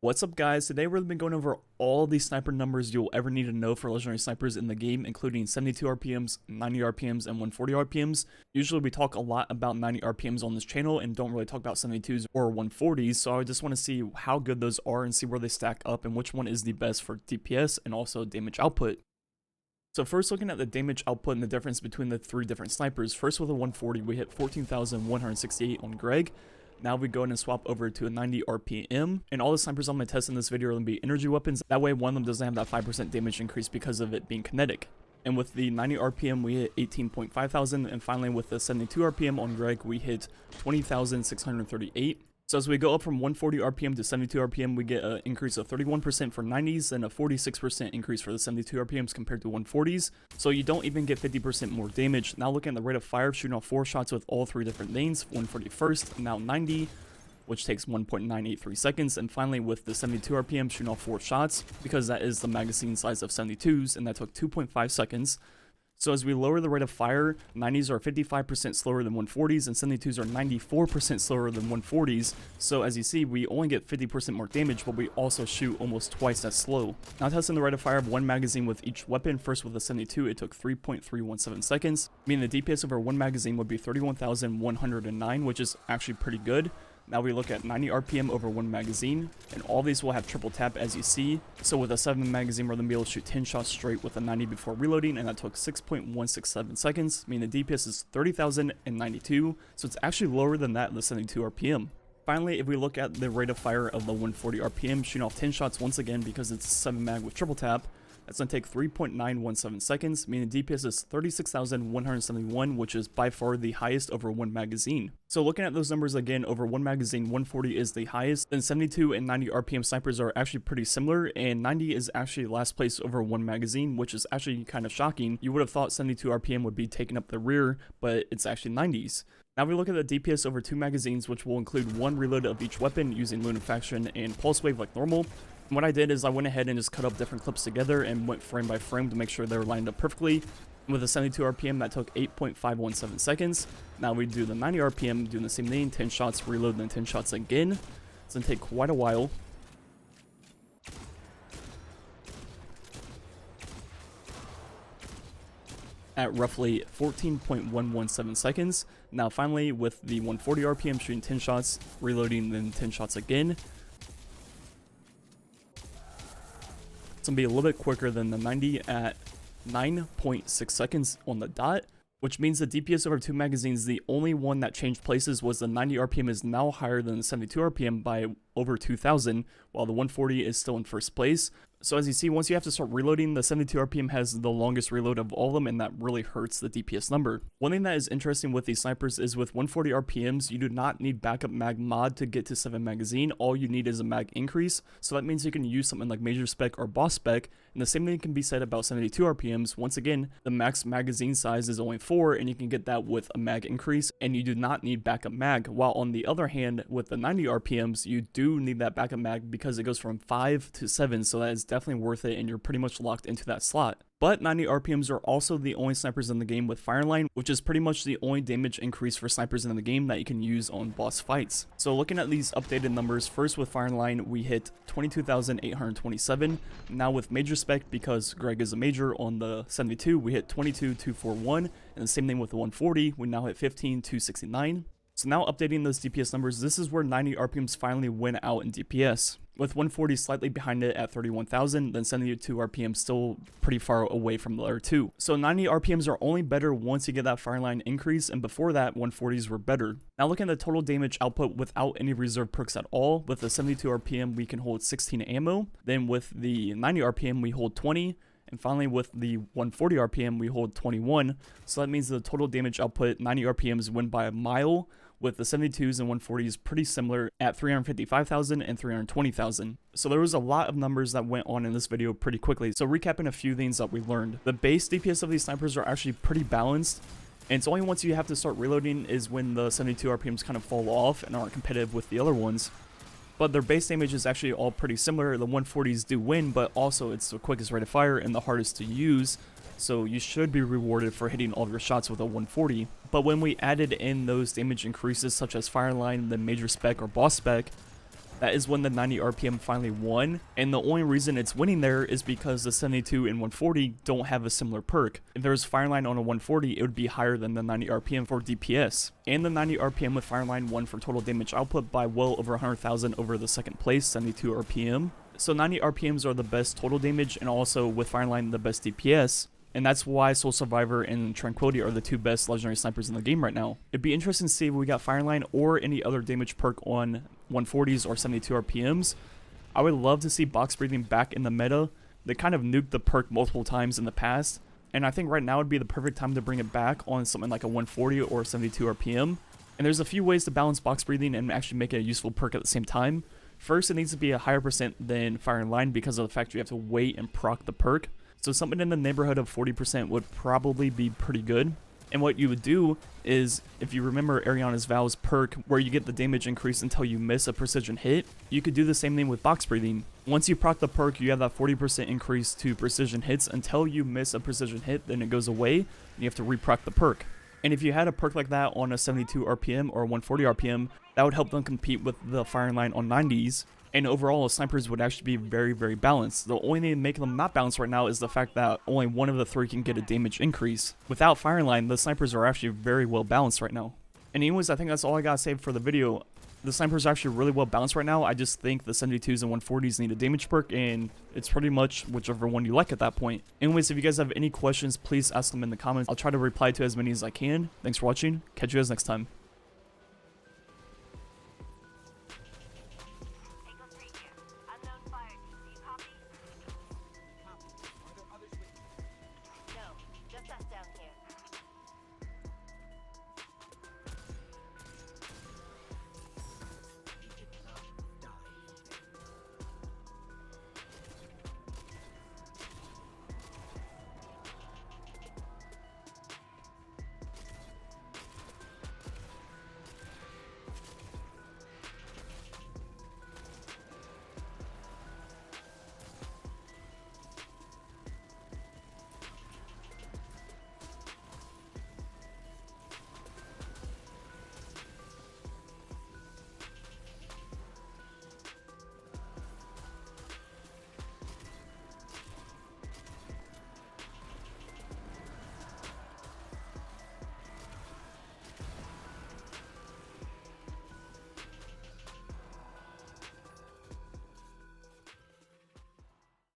What's up guys, today we've been going over all the sniper numbers you'll ever need to know for legendary snipers in the game, including 72 RPMs, 90 RPMs, and 140 RPMs. Usually we talk a lot about 90 RPMs on this channel and don't really talk about 72s or 140s, so I just want to see how good those are and see where they stack up and which one is the best for DPS and also damage output. So first, looking at the damage output and the difference between the three different snipers. First, with a 140 we hit 14,168 on Greg. Now we go ahead and swap over to a 90 RPM, and all the snipers I'm going to test in this video are going to be energy weapons. That way one of them doesn't have that 5% damage increase because of it being kinetic. And with the 90 RPM we hit 18.5 thousand, and finally with the 72 RPM on Greg we hit 20,638. So as we go up from 140 RPM to 72 RPM, we get an increase of 31% for 90s and a 46% increase for the 72 RPMs compared to 140s. So you don't even get 50% more damage. Now looking at the rate of fire, shooting off 4 shots with all 3 different lanes, 140 first, now 90, which takes 1.983 seconds. And finally with the 72 RPM, shooting off 4 shots, because that is the magazine size of 72s, and that took 2.5 seconds. So as we lower the rate of fire, 90s are 55% slower than 140s, and 72s are 94% slower than 140s. So as you see, we only get 50% more damage, but we also shoot almost twice as slow. Now testing the rate of fire of one magazine with each weapon. First with the 72, it took 3.317 seconds, meaning the DPS over one magazine would be 31,109, which is actually pretty good. Now we look at 90 RPM over one magazine, and all these will have triple tap as you see. So with a 7 magazine, we're going to be able to shoot 10 shots straight with a 90 before reloading, and that took 6.167 seconds, meaning the DPS is 30,092, so it's actually lower than that in the 72 RPM. Finally, if we look at the rate of fire of the 140 RPM, shooting off 10 shots once again because it's 7 mag with triple tap, that's going to take 3.917 seconds, meaning DPS is 36,171, which is by far the highest over one magazine. So looking at those numbers again, over one magazine, 140 is the highest, then 72 and 90 RPM snipers are actually pretty similar, and 90 is actually last place over one magazine, which is actually kind of shocking. You would have thought 72 RPM would be taking up the rear, but it's actually 90s. Now we look at the DPS over 2 magazines, which will include 1 reload of each weapon using Lunafaction and Pulse Wave like normal. And what I did is I went ahead and just cut up different clips together and went frame by frame to make sure they were lined up perfectly. And with a 72 RPM, that took 8.517 seconds. Now we do the 90 RPM, doing the same thing, 10 shots, reload, then 10 shots again. It's going to take quite a while. At roughly 14.117 seconds. Now finally with the 140 RPM, shooting 10 shots, reloading, then 10 shots again. It's going to be a little bit quicker than the 90 at 9.6 seconds on the dot, which means the DPS over 2 magazines, the only one that changed places was the 90 RPM is now higher than the 72 RPM by over 2,000, while the 140 is still in first place. So as you see, once you have to start reloading, the 72 RPM has the longest reload of all of them, and that really hurts the DPS number. One thing that is interesting with these snipers is with 140 RPMs, you do not need backup mag mod to get to 7 magazine. All you need is a mag increase, so that means you can use something like major spec or boss spec, and the same thing can be said about 72 RPMs. Once again, the max magazine size is only 4, and you can get that with a mag increase, and you do not need backup mag. While on the other hand, with the 90 RPMs, you do need that backup mag because it goes from 5 to 7, so that is definitely worth it, and you're pretty much locked into that slot. But 90 RPMs are also the only snipers in the game with Fireline, which is pretty much the only damage increase for snipers in the game that you can use on boss fights. So looking at these updated numbers, first with Fireline we hit 22,827. Now with major spec, because Greg is a major on the 72, we hit 22,241, and the same thing with the 140, we now hit 15,269. So now updating those DPS numbers, this is where 90 RPMs finally win out in DPS. With 140 slightly behind it at 31,000, then 72 RPM still pretty far away from the other two. So 90 RPMs are only better once you get that Fireline increase, and before that 140s were better. Now looking at the total damage output without any reserve perks at all, with the 72 RPM we can hold 16 ammo, then with the 90 RPM we hold 20, and finally with the 140 RPM we hold 21, so that means the total damage output 90 RPMs win by a mile, with the 72s and 140s pretty similar at 355,000 and 320,000. So there was a lot of numbers that went on in this video pretty quickly. So recapping a few things that we learned. The base DPS of these snipers are actually pretty balanced, and it's only once you have to start reloading is when the 72 RPMs kind of fall off and aren't competitive with the other ones. But their base damage is actually all pretty similar. The 140s do win, but also it's the quickest rate of fire and the hardest to use. So you should be rewarded for hitting all of your shots with a 140. But when we added in those damage increases such as Fireline, the major spec or boss spec, that is when the 90 RPM finally won, and the only reason it's winning there is because the 72 and 140 don't have a similar perk. If there was Fireline on a 140, it would be higher than the 90 RPM for DPS, and the 90 RPM with Fireline won for total damage output by well over 100,000 over the second place 72 RPM. So 90 RPMs are the best total damage, and also with Fireline the best DPS. And that's why Soul Survivor and Tranquility are the two best legendary snipers in the game right now. It'd be interesting to see if we got Fireline or any other damage perk on 140s or 72 RPMs. I would love to see box breathing back in the meta. They kind of nuked the perk multiple times in the past, and I think right now would be the perfect time to bring it back on something like a 140 or 72 RPM. And there's a few ways to balance box breathing and actually make it a useful perk at the same time. First, it needs to be a higher percent than Fireline because of the fact you have to wait and proc the perk. So something in the neighborhood of 40% would probably be pretty good. And what you would do is, if you remember Ariana's Vows perk, where you get the damage increase until you miss a precision hit, you could do the same thing with box breathing. Once you proc the perk, you have that 40% increase to precision hits until you miss a precision hit, then it goes away, and you have to reproc the perk. And if you had a perk like that on a 72 RPM or 140 RPM, that would help them compete with the Fireline on 90s. And overall, snipers would actually be very, very balanced. The only thing making them not balanced right now is the fact that only one of the three can get a damage increase. Without Fireline, the snipers are actually very well balanced right now. And anyways, I think that's all I gotta say for the video. The snipers are actually really well balanced right now. I just think the 72s and 140s need a damage perk, and it's pretty much whichever one you like at that point. Anyways, if you guys have any questions, please ask them in the comments. I'll try to reply to as many as I can. Thanks for watching. Catch you guys next time.